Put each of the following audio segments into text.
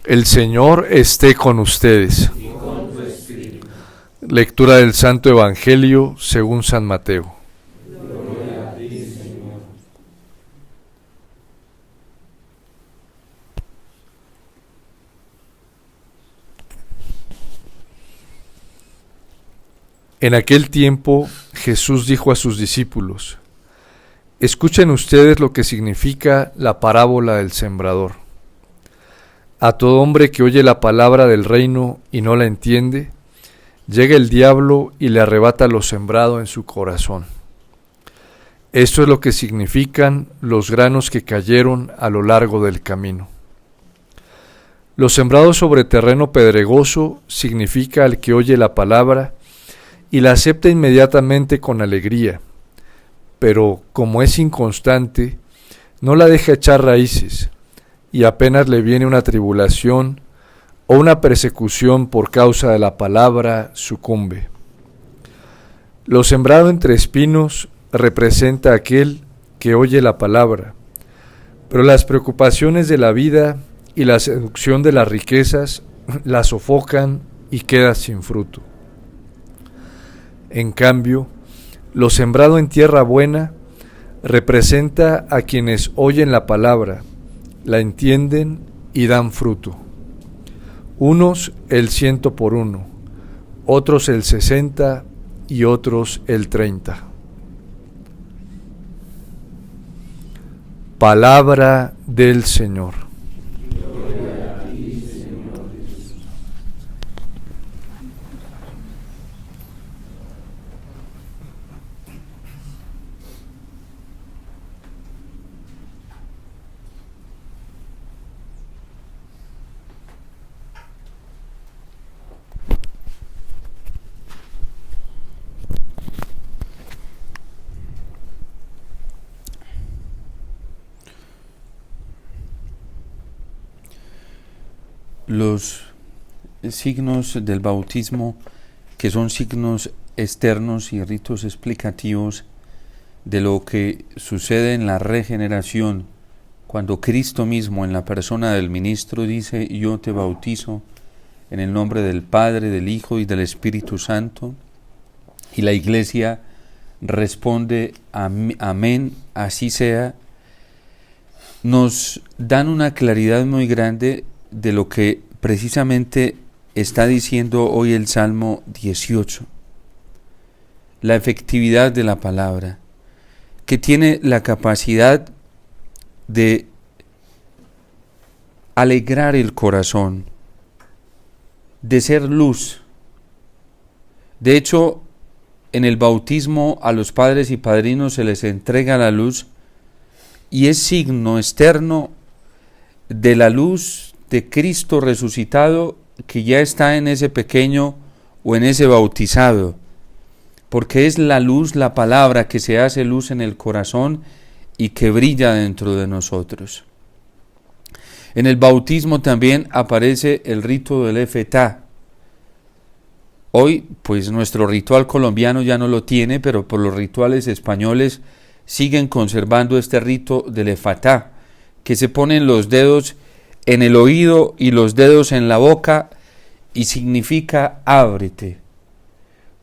El Señor esté con ustedes. Y con tu espíritu. Lectura del Santo Evangelio según San Mateo. Gloria a ti, Señor. En aquel tiempo Jesús dijo a sus discípulos: Escuchen ustedes lo que significa la parábola del sembrador. A todo hombre que oye la palabra del reino y no la entiende, llega el diablo y le arrebata lo sembrado en su corazón. Esto es lo que significan los granos que cayeron a lo largo del camino. Lo sembrado sobre terreno pedregoso significa al que oye la palabra y la acepta inmediatamente con alegría, pero como es inconstante, no la deja echar raíces, y apenas le viene una tribulación o una persecución por causa de la palabra, sucumbe. Lo sembrado entre espinos representa a aquel que oye la palabra, pero las preocupaciones de la vida y la seducción de las riquezas la sofocan y queda sin fruto. En cambio, lo sembrado en tierra buena representa a quienes oyen la palabra, la entienden y dan fruto. Unos el 100 por 1, otros el 60 y otros el 30. Palabra del Señor. Los signos del bautismo, que son signos externos y ritos explicativos de lo que sucede en la regeneración, cuando Cristo mismo en la persona del ministro dice: yo te bautizo en el nombre del Padre, del Hijo y del Espíritu Santo, y la Iglesia responde: amén, así sea, nos dan una claridad muy grande de lo que precisamente está diciendo hoy el Salmo 18. La efectividad de la palabra, que tiene la capacidad de alegrar el corazón, de ser luz. De hecho, en el bautismo a los padres y padrinos se les entrega la luz y es signo externo de la luz de Cristo resucitado que ya está en ese pequeño o en ese bautizado, porque es la luz, la palabra que se hace luz en el corazón y que brilla dentro de nosotros. En el bautismo también aparece el rito del efetá. Hoy, pues nuestro ritual colombiano ya no lo tiene, pero por los rituales españoles siguen conservando este rito del efatá, que se ponen los dedos en el oído y los dedos en la boca y significa ábrete,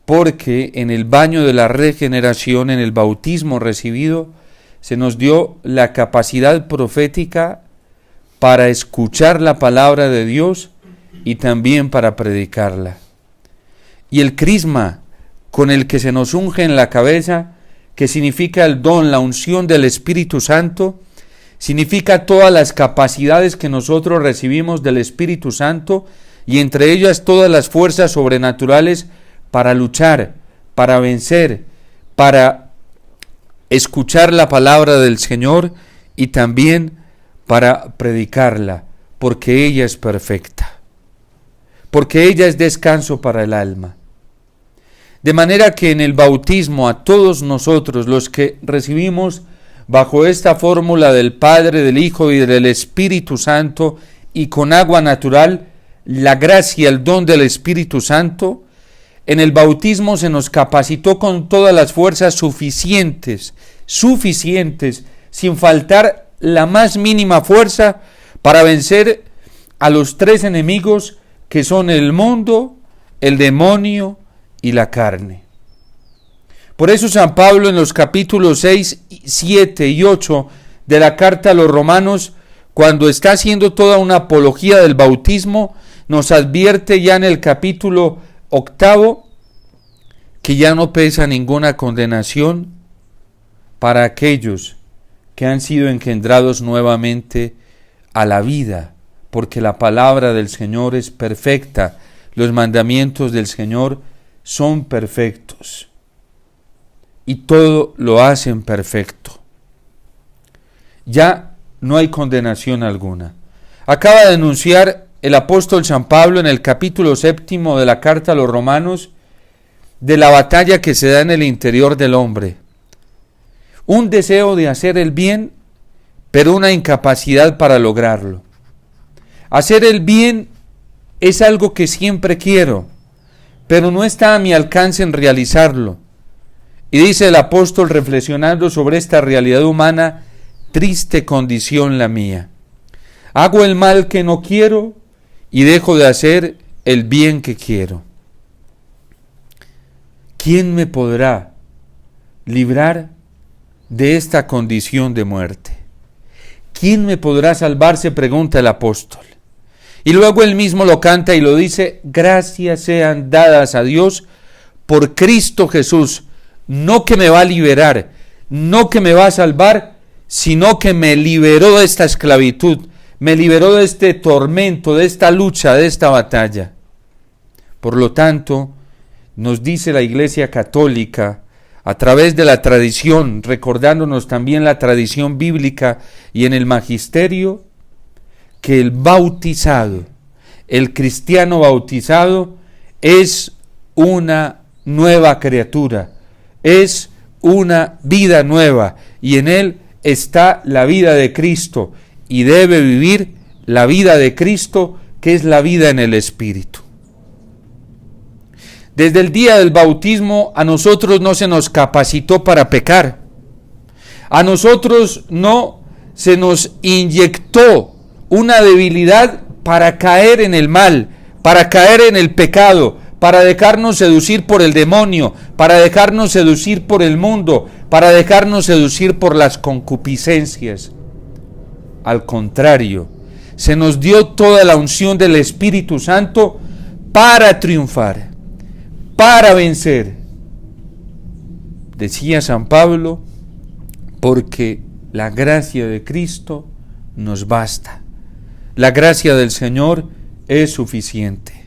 porque en el baño de la regeneración, en el bautismo recibido, se nos dio la capacidad profética para escuchar la palabra de Dios y también para predicarla. Y el crisma con el que se nos unge en la cabeza, que significa el don, la unción del Espíritu Santo, significa todas las capacidades que nosotros recibimos del Espíritu Santo y entre ellas todas las fuerzas sobrenaturales para luchar, para vencer, para escuchar la palabra del Señor y también para predicarla, porque ella es perfecta, porque ella es descanso para el alma. De manera que en el bautismo a todos nosotros, los que recibimos bajo esta fórmula del Padre, del Hijo y del Espíritu Santo, y con agua natural, la gracia, el don del Espíritu Santo, en el bautismo se nos capacitó con todas las fuerzas suficientes, sin faltar la más mínima fuerza para vencer a los tres enemigos que son el mundo, el demonio y la carne. Por eso San Pablo en los capítulos 6, 7 y 8 de la carta a los Romanos, cuando está haciendo toda una apología del bautismo, nos advierte ya en el capítulo 8 que ya no pesa ninguna condenación para aquellos que han sido engendrados nuevamente a la vida, porque la palabra del Señor es perfecta, los mandamientos del Señor son perfectos y todo lo hacen perfecto. Ya no hay condenación alguna. Acaba de anunciar el apóstol San Pablo en el capítulo 7 de la carta a los Romanos de la batalla que se da en el interior del hombre. Un deseo de hacer el bien, pero una incapacidad para lograrlo. Hacer el bien es algo que siempre quiero, pero no está a mi alcance en realizarlo. Y dice el apóstol reflexionando sobre esta realidad humana: triste condición la mía. Hago el mal que no quiero y dejo de hacer el bien que quiero. ¿Quién me podrá librar de esta condición de muerte? ¿Quién me podrá salvar?, se pregunta el apóstol. Y luego él mismo lo canta y lo dice: gracias sean dadas a Dios por Cristo Jesús, no que me va a liberar, no que me va a salvar, sino que me liberó de esta esclavitud, me liberó de este tormento, de esta lucha, de esta batalla. Por lo tanto, nos dice la Iglesia Católica, a través de la tradición, recordándonos también la tradición bíblica y en el magisterio, que el bautizado, el cristiano bautizado, es una nueva criatura, es una vida nueva, y en él está la vida de Cristo, y debe vivir la vida de Cristo, que es la vida en el Espíritu. Desde el día del bautismo a nosotros no se nos capacitó para pecar. A nosotros no se nos inyectó una debilidad para caer en el mal, para caer en el pecado, para dejarnos seducir por el demonio, para dejarnos seducir por el mundo, para dejarnos seducir por las concupiscencias. Al contrario, se nos dio toda la unción del Espíritu Santo para triunfar, para vencer. Decía San Pablo, porque la gracia de Cristo nos basta. La gracia del Señor es suficiente.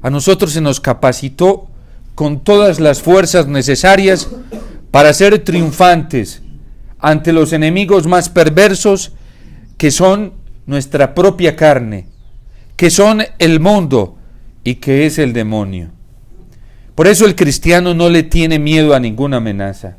A nosotros se nos capacitó con todas las fuerzas necesarias para ser triunfantes ante los enemigos más perversos, que son nuestra propia carne, que son el mundo y que es el demonio. Por eso el cristiano no le tiene miedo a ninguna amenaza.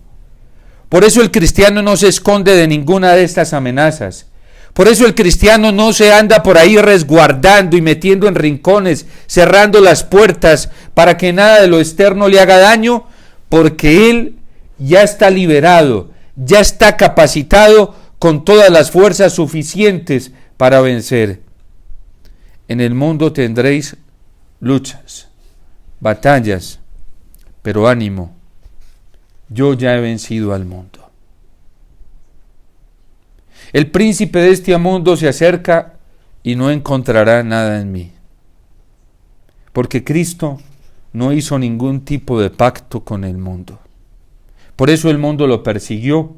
Por eso el cristiano no se esconde de ninguna de estas amenazas. Por eso el cristiano no se anda por ahí resguardando y metiendo en rincones, cerrando las puertas para que nada de lo externo le haga daño, porque él ya está liberado, ya está capacitado con todas las fuerzas suficientes para vencer. En el mundo tendréis luchas, batallas, pero ánimo, yo ya he vencido al mundo. El príncipe de este mundo se acerca y no encontrará nada en mí, porque Cristo no hizo ningún tipo de pacto con el mundo. Por eso el mundo lo persiguió,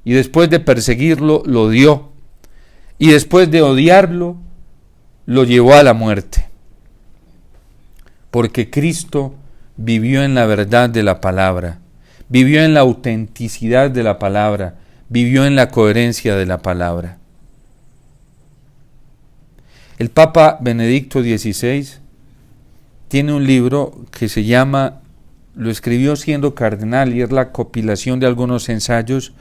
y después de perseguirlo lo odió, y después de odiarlo lo llevó a la muerte. Porque Cristo vivió en la verdad de la palabra, vivió en la autenticidad de la palabra, vivió en la coherencia de la palabra. El Papa Benedicto XVI tiene un libro que se llama, lo escribió siendo cardenal y es la compilación de algunos ensayos,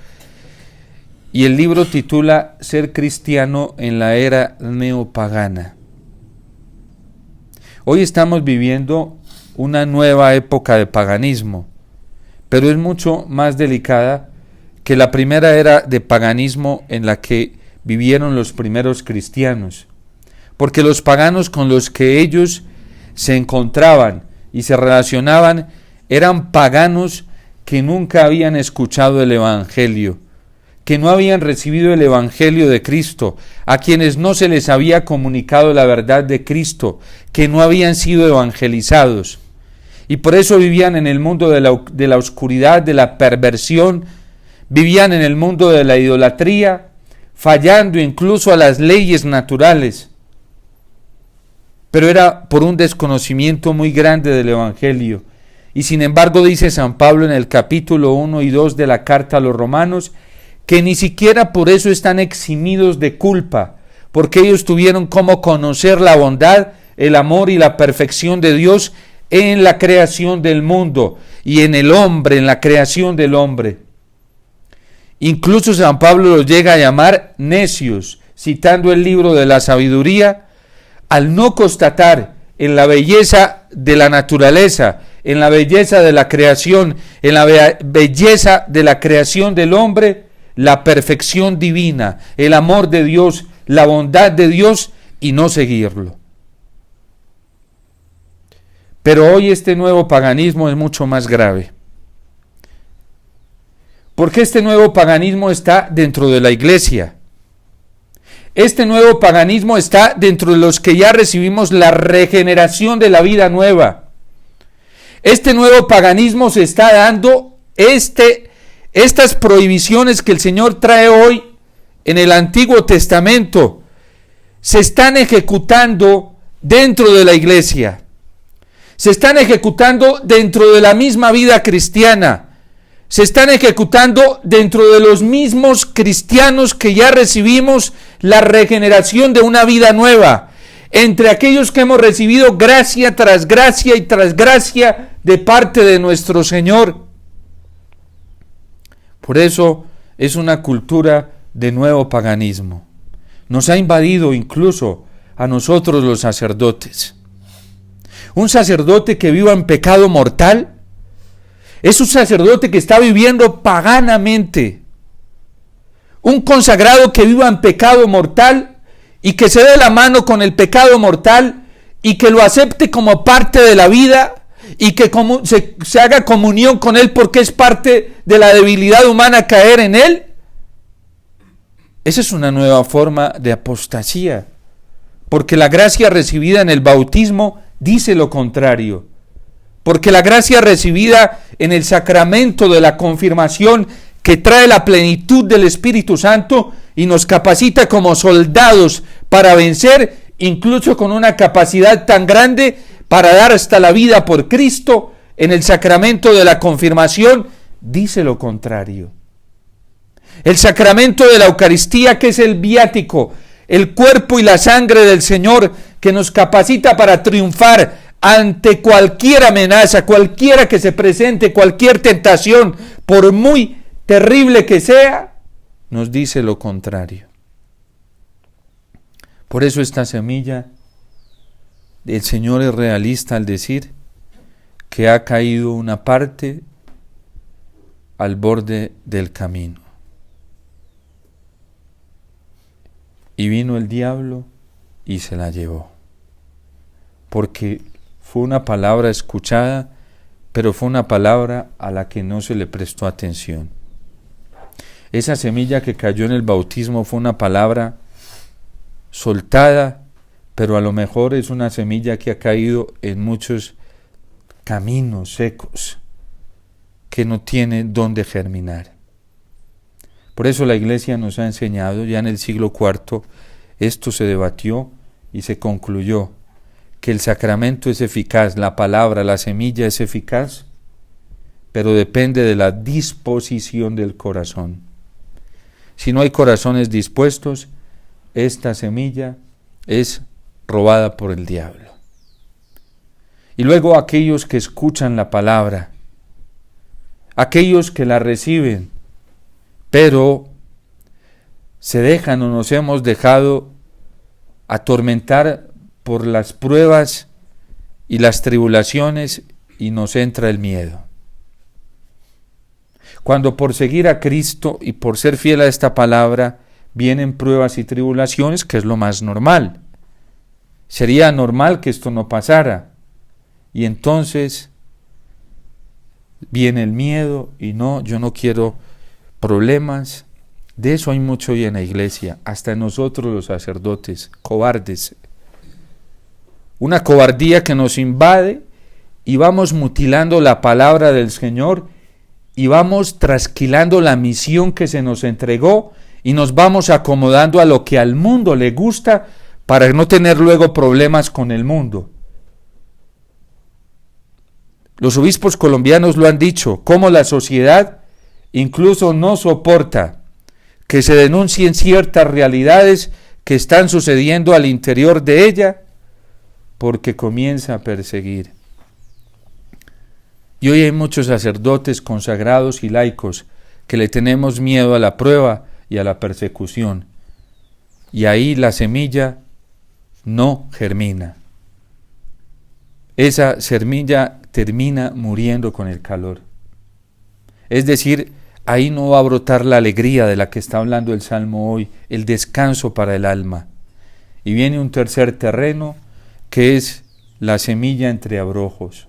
y el libro titula Ser cristiano en la era neopagana. Hoy estamos viviendo una nueva época de paganismo, pero es mucho más delicada que la primera era de paganismo en la que vivieron los primeros cristianos. porque los paganos con los que ellos se encontraban y se relacionaban eran paganos que nunca habían escuchado el Evangelio, que no habían recibido el Evangelio de Cristo, a quienes no se les había comunicado la verdad de Cristo, que no habían sido evangelizados. Y por eso vivían en el mundo de la oscuridad, de la perversión, vivían en el mundo de la idolatría, fallando incluso a las leyes naturales. Pero era por un desconocimiento muy grande del Evangelio. Y sin embargo dice San Pablo en el capítulo 1 y 2 de la carta a los Romanos, que ni siquiera por eso están eximidos de culpa, porque ellos tuvieron cómo conocer la bondad, el amor y la perfección de Dios en la creación del mundo y en el hombre, en la creación del hombre. Incluso San Pablo los llega a llamar necios, citando el libro de la sabiduría, al no constatar en la belleza de la naturaleza, en la belleza de la creación, en la belleza de la creación del hombre, la perfección divina, el amor de Dios, la bondad de Dios, y no seguirlo. Pero hoy este nuevo paganismo es mucho más grave. Porque este nuevo paganismo está dentro de la iglesia. Este nuevo paganismo está dentro de los que ya recibimos la regeneración de la vida nueva. Este nuevo paganismo se está dando estas prohibiciones que el Señor trae hoy en el Antiguo Testamento, se están ejecutando dentro de la iglesia. Se están ejecutando dentro de la misma vida cristiana. Se están ejecutando dentro de los mismos cristianos que ya recibimos la regeneración de una vida nueva. Entre aquellos que hemos recibido gracia tras gracia y tras gracia de parte de nuestro Señor. Por eso es una cultura de nuevo paganismo. Nos ha invadido incluso a nosotros los sacerdotes. Un sacerdote que viva en pecado mortal es un sacerdote que está viviendo paganamente. Un consagrado que viva en pecado mortal y que se dé la mano con el pecado mortal y que lo acepte como parte de la vida y que se haga comunión con él porque es parte de la debilidad humana caer en él. Esa es una nueva forma de apostasía, porque la gracia recibida en el bautismo dice lo contrario. Porque la gracia recibida en el sacramento de la confirmación, que trae la plenitud del Espíritu Santo y nos capacita como soldados para vencer, incluso con una capacidad tan grande para dar hasta la vida por Cristo, en el sacramento de la confirmación, dice lo contrario. El sacramento de la Eucaristía, que es el viático, el cuerpo y la sangre del Señor, que nos capacita para triunfar ante cualquier amenaza, cualquiera que se presente, cualquier tentación, por muy terrible que sea, nos dice lo contrario. Por eso esta semilla, el Señor es realista al decir que ha caído una parte al borde del camino. Y vino el diablo y se la llevó. Porque fue una palabra escuchada, pero fue una palabra a la que no se le prestó atención. Esa semilla que cayó en el bautismo fue una palabra soltada, pero a lo mejor es una semilla que ha caído en muchos caminos secos, que no tiene dónde germinar. Por eso la Iglesia nos ha enseñado, ya en el siglo IV, esto se debatió y se concluyó, que el sacramento es eficaz, la palabra, la semilla es eficaz, pero depende de la disposición del corazón. Si no hay corazones dispuestos, esta semilla es robada por el diablo. Y luego aquellos que escuchan la palabra, aquellos que la reciben, pero se dejan o nos hemos dejado atormentar por las pruebas y las tribulaciones y nos entra el miedo. Cuando por seguir a Cristo y por ser fiel a esta palabra vienen pruebas y tribulaciones, que es lo más normal. Sería normal que esto no pasara. Y entonces viene el miedo y no, yo no quiero problemas. De eso hay mucho hoy en la iglesia, hasta en nosotros los sacerdotes, cobardes. Una cobardía que nos invade y vamos mutilando la palabra del Señor y vamos trasquilando la misión que se nos entregó y nos vamos acomodando a lo que al mundo le gusta para no tener luego problemas con el mundo. Los obispos colombianos lo han dicho, cómo la sociedad incluso no soporta que se denuncien ciertas realidades que están sucediendo al interior de ella, porque comienza a perseguir. Y hoy hay muchos sacerdotes consagrados y laicos que le tenemos miedo a la prueba y a la persecución. Y ahí la semilla no germina. Esa semilla termina muriendo con el calor. Es decir, ahí no va a brotar la alegría de la que está hablando el Salmo hoy, el descanso para el alma. Y viene un tercer terreno que es la semilla entre abrojos.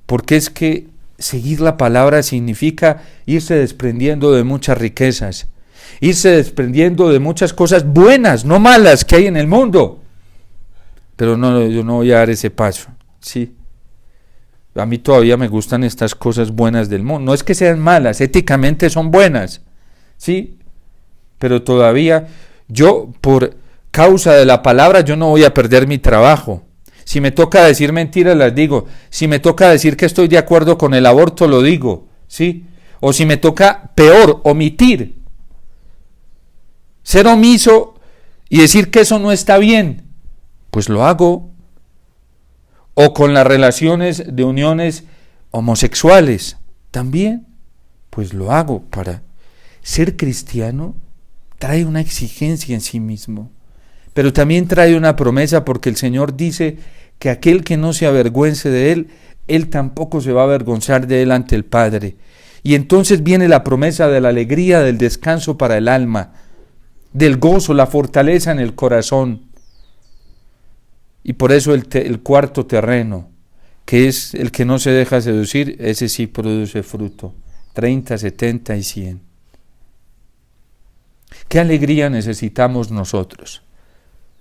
Porque es que seguir la palabra significa irse desprendiendo de muchas riquezas, irse desprendiendo de muchas cosas buenas, no malas, que hay en el mundo. Pero no, yo no voy a dar ese paso, ¿sí? A mí todavía me gustan estas cosas buenas del mundo. No es que sean malas, éticamente son buenas, ¿sí? Pero todavía yo, por causa de la palabra, yo no voy a perder mi trabajo. Si me toca decir mentiras, las digo. Si me toca decir que estoy de acuerdo con el aborto, lo digo, ¿sí? O si me toca, peor, omitir. Ser omiso y decir que eso no está bien, pues lo hago. O con las relaciones de uniones homosexuales, también, pues lo hago. Para ser cristiano trae una exigencia en sí mismo, pero también trae una promesa, porque el Señor dice que aquel que no se avergüence de Él, Él tampoco se va a avergonzar de Él ante el Padre. Y entonces viene la promesa de la alegría, del descanso para el alma, del gozo, la fortaleza en el corazón. Y por eso el cuarto terreno, que es el que no se deja seducir, ese sí produce fruto, 30, 70 y 100. ¿Qué alegría necesitamos nosotros?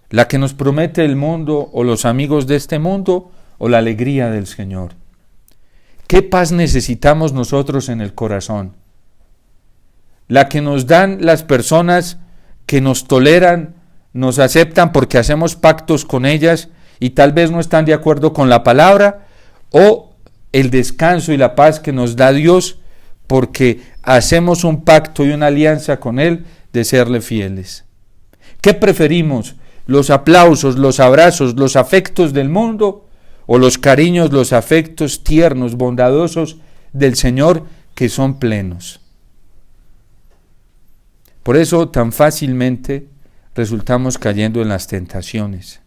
¿La que nos promete el mundo o los amigos de este mundo, o la alegría del Señor? ¿Qué paz necesitamos nosotros en el corazón? ¿La que nos dan las personas que nos toleran, nos aceptan porque hacemos pactos con ellas y tal vez no están de acuerdo con la palabra, o el descanso y la paz que nos da Dios porque hacemos un pacto y una alianza con Él de serle fieles? ¿Qué preferimos? ¿Los aplausos, los abrazos, los afectos del mundo, o los cariños, los afectos tiernos, bondadosos del Señor, que son plenos? Por eso tan fácilmente resultamos cayendo en las tentaciones,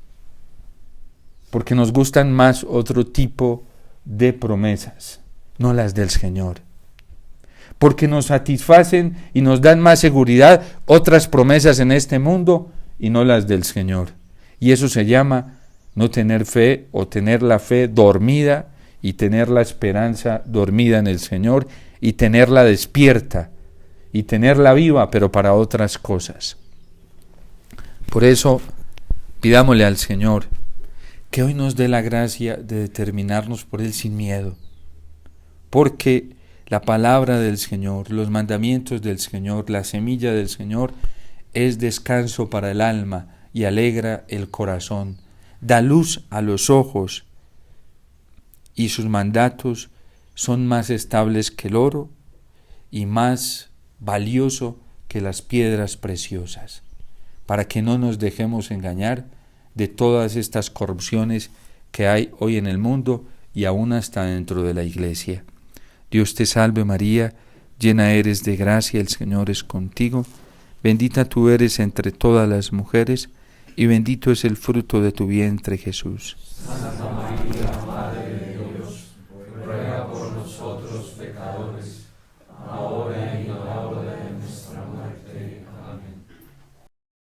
porque nos gustan más otro tipo de promesas, no las del Señor. Porque nos satisfacen y nos dan más seguridad otras promesas en este mundo y no las del Señor. Y eso se llama no tener fe, o tener la fe dormida y tener la esperanza dormida en el Señor, y tenerla despierta y tenerla viva, pero para otras cosas. Por eso pidámosle al Señor que hoy nos dé la gracia de determinarnos por Él sin miedo, porque la palabra del Señor, los mandamientos del Señor, la semilla del Señor es descanso para el alma y alegra el corazón, da luz a los ojos, y sus mandatos son más estables que el oro y más valioso que las piedras preciosas, para que no nos dejemos engañar de todas estas corrupciones que hay hoy en el mundo y aún hasta dentro de la iglesia. Dios te salve María, llena eres de gracia, el Señor es contigo, bendita tú eres entre todas las mujeres, y bendito es el fruto de tu vientre, Jesús.